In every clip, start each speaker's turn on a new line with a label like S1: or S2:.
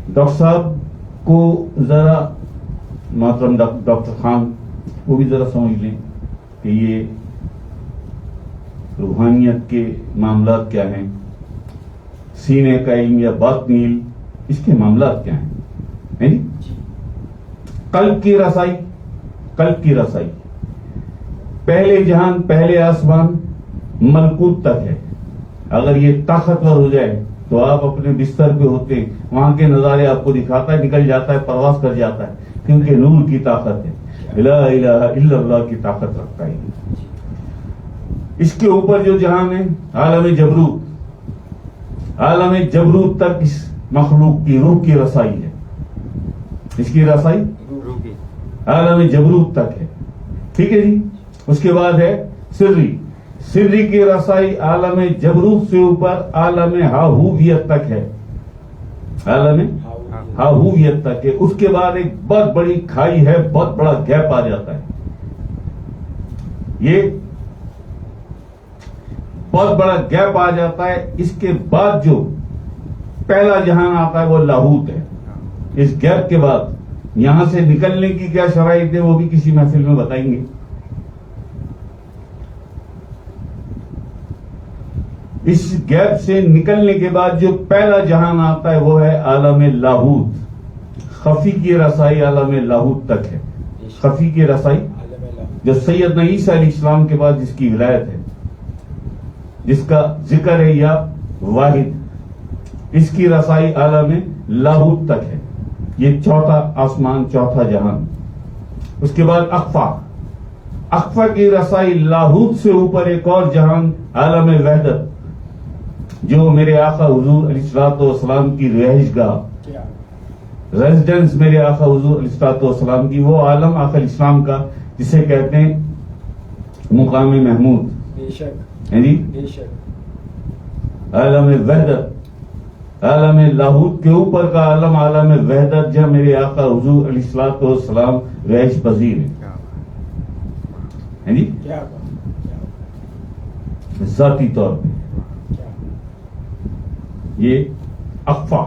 S1: Doctor صاحب کو ذرا محترم ڈاکٹر خان وہ بھی ذرا سمجھ لیں کہ یہ روحانیت کے معاملات کیا ہیں، سینے کا علم یا باطنی علم، اس کے معاملات کیا ہیں؟ قلب کی رسائی پہلے جہان، پہلے آسمان، ملکوت تک ہے۔ اگر یہ طاقتور ہو جائے تو آپ اپنے بستر پہ ہوتے ہیں، وہاں کے نظارے آپ کو دکھاتا ہے، نکل جاتا ہے، پرواز کر جاتا ہے، کیونکہ نور کی طاقت ہے، لا الہ الا اللہ کی طاقت رکھتا ہے۔ اس کے اوپر جو جہان ہے عالم جبروت تک اس مخلوق کی روح کی رسائی ہے۔ اس کی رسائی عالم جبروت تک ہے، ٹھیک ہے جی۔ اس کے بعد ہے سری کی رسائی عالم جبروت سے اوپر عالم ہاہویت تک ہے، عالم ہاہویت تک ہے۔ اس کے بعد ایک بہت بڑی کھائی ہے، بہت بڑا گیپ آ جاتا ہے۔ یہ بہت بڑا گیپ آ جاتا ہے۔ اس کے بعد جو پہلا جہان آتا ہے وہ لاہوت ہے۔ اس گیپ کے بعد یہاں سے نکلنے کی کیا شرائط ہے وہ بھی کسی محفل میں بتائیں گے۔ اس گیپ سے نکلنے کے بعد جو پہلا جہان آتا ہے وہ ہے عالم لاہوت۔ خفی کی رسائی عالم لاہوت تک ہے۔ خفی کی رسائی جو سیدنا عیسیٰ علیہ السلام کے بعد جس کی ولایت ہے، جس کا ذکر ہے یا واحد، اس کی رسائی عالم لاہوت تک ہے۔ یہ چوتھا آسمان، چوتھا جہان۔ اس کے بعد اخفا کی رسائی لاہوت سے اوپر ایک اور جہان عالم وحدت، جو میرے آقا حضور علیہ الصلوۃ والسلام کی رہائش گاہ، ریزیڈنس میرے آقا حضور علیہ الصلوۃ والسلام کی، وہ عالم آقا الاسلام کا جسے کہتے ہیں مقام محمود، عالم وحدت، عالم لاہوت کے اوپر کا عالم عالم وحدت، جہاں میرے آقا حضور علیہ الصلوۃ والسلام رہائش پذیر ہیں جی، ذاتی طور پہ۔ یہ اخفا،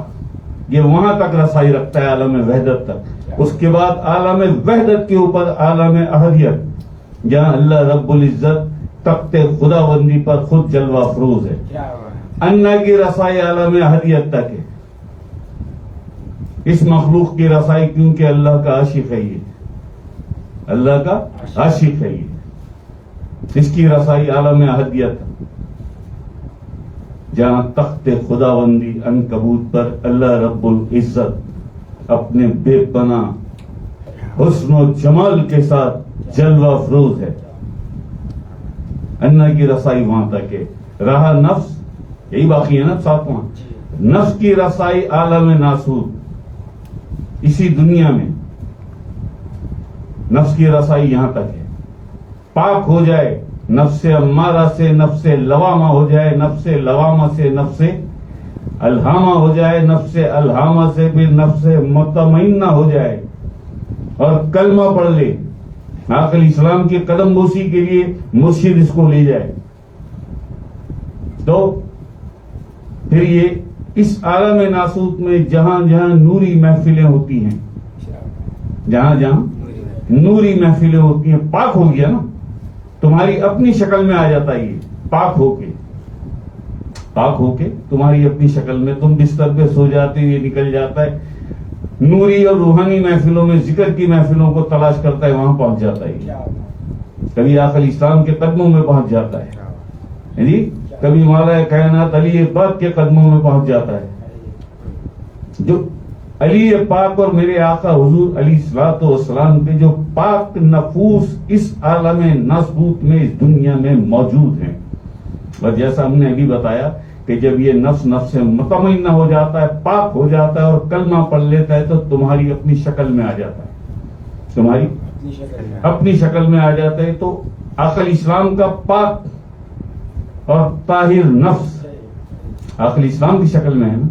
S1: یہ وہاں تک رسائی رکھتا ہے، عالم وحدت تک۔ اس کے بعد عالم وحدت کے اوپر عالم احدیت، جہاں اللہ رب العزت تخت خداوندی پر خود جلوہ افروز ہے۔ انا کی رسائی عالم احدیت تک ہے۔ اس مخلوق کی رسائی، کیونکہ اللہ کا عاشق ہے، یہ اللہ کا عاشق ہے، یہ اس کی رسائی عالم احدیت، جہاں تخت خداوندی عنکبوت پر اللہ رب العزت اپنے بے پناہ حسن و جمال کے ساتھ جلوہ افروز ہے۔ انا کی رسائی وہاں تک ہے۔ رہا نفس، یہی باقی ہے نا ساتواں، نفس کی رسائی عالم ناسوت، اسی دنیا میں نفس کی رسائی یہاں تک ہے۔ پاک ہو جائے نفس امارہ سے، نفس لوامہ ہو جائے، نفس لوامہ سے نفس الہامہ ہو جائے، نفس الہامہ سے بھی نفس مطمئنہ ہو جائے، اور کلمہ پڑھ لے، آقا علیہ السلام کی قدم بوسی کے لیے مرشد اس کو لے جائے، تو پھر یہ اس عالم ناسوت میں جہاں جہاں نوری محفلیں ہوتی ہیں، جہاں جہاں نوری محفلیں ہوتی ہیں، پاک ہو گیا نا، تمہاری اپنی شکل میں آ جاتا ہے، یہ پاک ہو کے تمہاری اپنی شکل میں، تم بستر پہ سو جاتے یہ نکل جاتا ہے، نوری اور روحانی محفلوں میں، ذکر کی محفلوں کو تلاش کرتا ہے، وہاں پہنچ جاتا ہے، کبھی آقا علیہ السلام کے قدموں میں پہنچ جاتا ہے جی، کبھی مولا کائنات علی پاک کے قدموں میں پہنچ جاتا ہے۔ جو علی پاک اور میرے آقا حضور علیہ الصلوۃ والسلام کے جو پاک نفوس اس عالم ناسوت میں، اس دنیا میں موجود ہیں، اور جیسا ہم نے ابھی بتایا کہ جب یہ نفس سے مطمئنہ ہو جاتا ہے، پاک ہو جاتا ہے اور کلمہ پڑھ لیتا ہے، تو تمہاری اپنی شکل میں آ جاتا ہے، تمہاری اپنی شکل میں آ جاتا ہے۔ تو آقا علیہ السلام کا پاک اور طاہر نفس آقا علیہ السلام کی شکل میں ہے نا،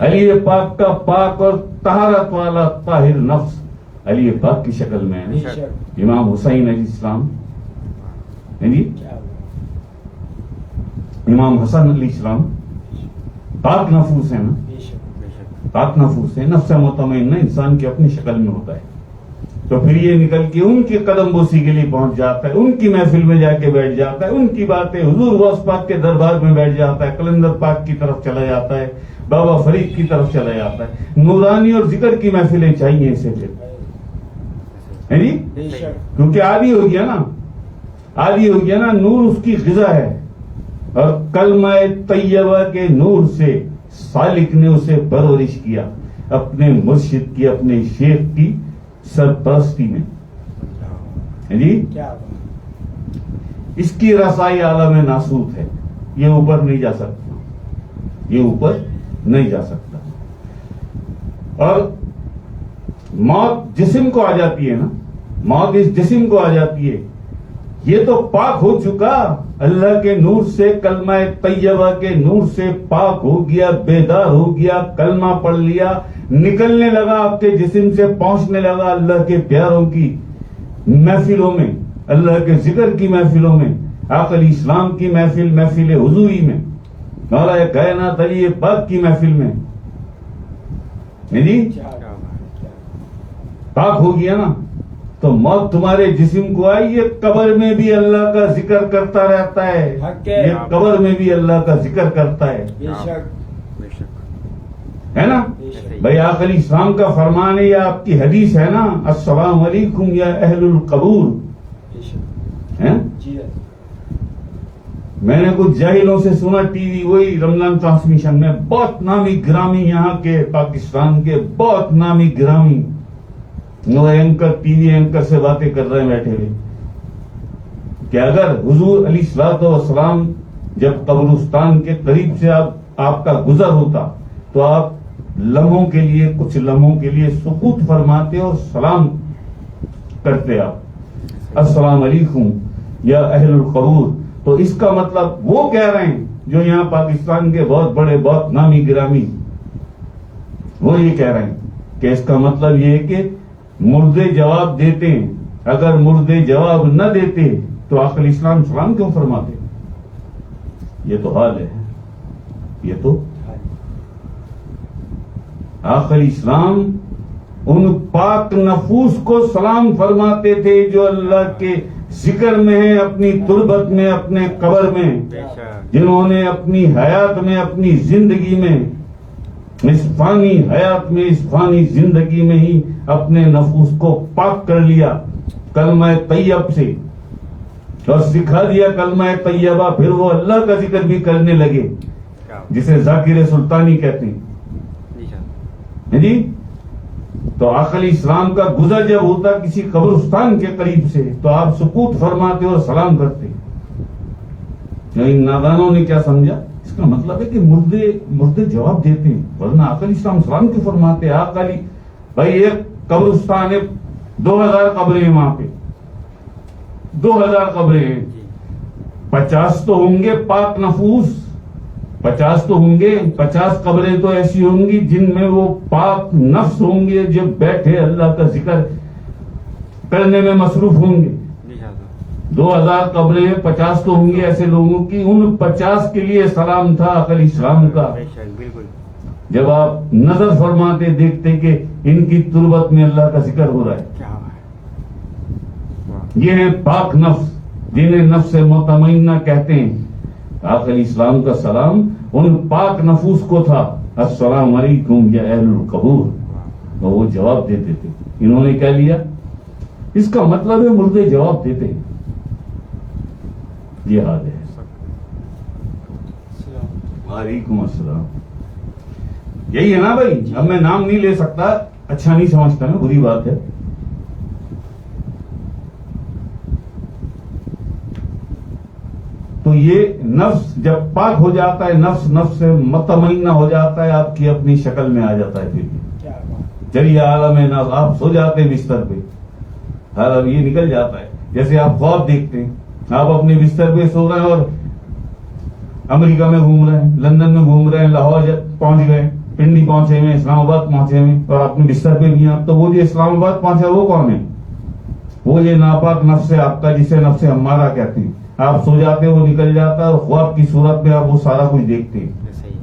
S1: علی پاک کا پاک اور طہارت والا طاہر نفس علی پاک کی شکل میں ہے، امام حسین علیہ السلام ہے جی. امام حسن علیہ السلام پاک نفوس ہے نا, پاک نفوس ہے. نفس مطمئنہ انسان کی اپنی شکل میں ہوتا ہے, تو پھر یہ نکل کے ان کی قدم بوسی کے لیے پہنچ جاتا ہے, ان کی محفل میں جا کے بیٹھ جاتا ہے, ان کی باتیں حضور غوث پاک کے دربار میں بیٹھ جاتا ہے, کلندر پاک کی طرف چلا جاتا ہے, بابا فرید کی طرف چلا جاتا ہے. نورانی اور ذکر کی محفلیں چاہیے اسے پھر, ہے جی, کیونکہ عادی ہو گیا نا, عادی ہو گیا نا, نور اس کی غذا ہے. اور کلمہ طیبہ کے نور سے سالک نے اسے پرورش کیا اپنے مرشد کی, اپنے شیخ کی سرپرستی میں, ہے جی. اس کی رسائی عالم ناسوت ہے, یہ اوپر نہیں جا سکتا, یہ اوپر نہیں جا سکتا. اور موت جسم کو آ جاتی ہے نا, موت اس جسم کو آ جاتی ہے. یہ تو پاک ہو چکا اللہ کے نور سے, کلمہ طیبہ کے نور سے پاک ہو گیا, بیدار ہو گیا, کلمہ پڑھ لیا, نکلنے لگا آپ کے جسم سے, پہنچنے لگا اللہ کے پیاروں کی محفلوں میں, اللہ کے ذکر کی محفلوں میں, آقا علیہ السلام کی محفل, محفل حضوری میں, مولا کائنات علی پاک کی محفل میں, جی پاک ہو گیا نا. تو موت تمہارے جسم کو آئی, یہ قبر میں بھی اللہ کا ذکر کرتا رہتا ہے, یہ قبر میں بھی اللہ کا ذکر کرتا ہے, ہے نا بھائی. آقا علیہ السلام کا فرمان ہے یا آپ کی حدیث ہے نا, السلام علیکم یا اہل القبور. میں نے کچھ جاہلوں سے سنا ٹی وی, وہی رمضان ٹرانسمیشن میں, بہت نامی گرامی یہاں کے پاکستان کے بہت نامی گرامی وہ اینکر, ٹی وی اینکر سے باتیں کر رہے ہیں بیٹھے ہوئے کہ اگر حضور علیہ الصلوۃ والسلام جب قبرستان کے قریب سے آپ کا گزر ہوتا تو آپ لمحوں کے لیے, کچھ لمحوں کے لیے سکوت فرماتے اور سلام کرتے, آپ السلام علیکم یا اہل القبور. تو اس کا مطلب وہ کہہ رہے ہیں جو یہاں پاکستان کے بہت بڑے, بہت نامی گرامی, وہ یہ کہہ رہے ہیں کہ اس کا مطلب یہ ہے کہ مردے جواب دیتے ہیں, اگر مردے جواب نہ دیتے تو آقا علیہ السلام سلام کیوں فرماتے. یہ تو حال ہے, یہ تو آقا علیہ السلام ان پاک نفوس کو سلام فرماتے تھے جو اللہ کے ذکر میں ہیں, اپنی تربت میں, اپنے قبر میں, جنہوں نے اپنی حیات میں, اپنی زندگی میں, اس فانی حیات میں, اس فانی زندگی میں ہی اپنے نفوس کو پاک کر لیا کلمہ طیب سے, اور سکھا دیا کلمہ طیبہ. پھر وہ اللہ کا ذکر بھی کرنے لگے جسے ذاکر سلطانی کہتے ہیں, جی. تو آقا علیہ السلام کا گزر جب ہوتا کسی قبرستان کے قریب سے تو آپ سکوت فرماتے اور سلام کرتے. ان نادانوں نے کیا سمجھا, اس کا مطلب ہے کہ مردے جواب دیتے ہیں, ورنہ آقا علیہ السلام سلام کیوں فرماتے. آقا علی بھائی ایک قبرستان ہے, 2000 قبریں ہیں وہاں پہ, 2000 قبریں ہیں, 50 تو ہوں گے پاک نفوس, 50 تو ہوں گے, 50 قبریں تو ایسی ہوں گی جن میں وہ پاک نفس ہوں گے جو بیٹھے اللہ کا ذکر کرنے میں مصروف ہوں گے. 2000 قبریں, 50 تو ہوں گے ایسے لوگوں کی, ان 50 کے لیے سلام تھا آقا علیہ السلام کا. جب آپ نظر فرماتے دیکھتے کہ ان کی تربت میں اللہ کا ذکر ہو رہا ہے. یہ ہیں پاک نفس جنہیں نفس مطمئنہ کہتے ہیں. آقا علیہ السلام کا سلام ان پاک نفوس کو تھا, السلام علیکم یا اہل القبور, اور وہ جواب دیتے تھے. انہوں نے کیا لیا, اس کا مطلب ہے مردے جواب دیتے ہیں. یہ حال ہے. وعلیکم السلام. یہی ہے نا بھائی, اب میں نام نہیں لے سکتا, اچھا نہیں سمجھتا میں, بری بات ہے. تو یہ نفس جب پاک ہو جاتا ہے, نفس سے مطمئنہ ہو جاتا ہے, آپ کی اپنی شکل میں آ جاتا ہے. پھر چلیے عالم ناز, آپ سو جاتے ہیں بستر پہ, عالم یہ نکل جاتا ہے. جیسے آپ خواب دیکھتے ہیں, آپ اپنے بستر پہ سو رہے ہیں اور امریکہ میں گھوم رہے ہیں, لندن میں گھوم رہے ہیں, لاہور پہنچ گئے, پنڈی پہنچے ہوئے, اسلام آباد پہنچے ہوئے, اور اپنے بستر پہ بھی آپ. تو وہ جو اسلام آباد پہنچا وہ کون ہے؟ وہ یہ ناپاک نفس ہے آپ کا, جسے نفس ہمارا کہتے ہیں. آپ سو جاتے وہ نکل جاتا ہے اور خواب کی صورت میں آپ وہ سارا کچھ دیکھتے ہیں.
S2: صحیح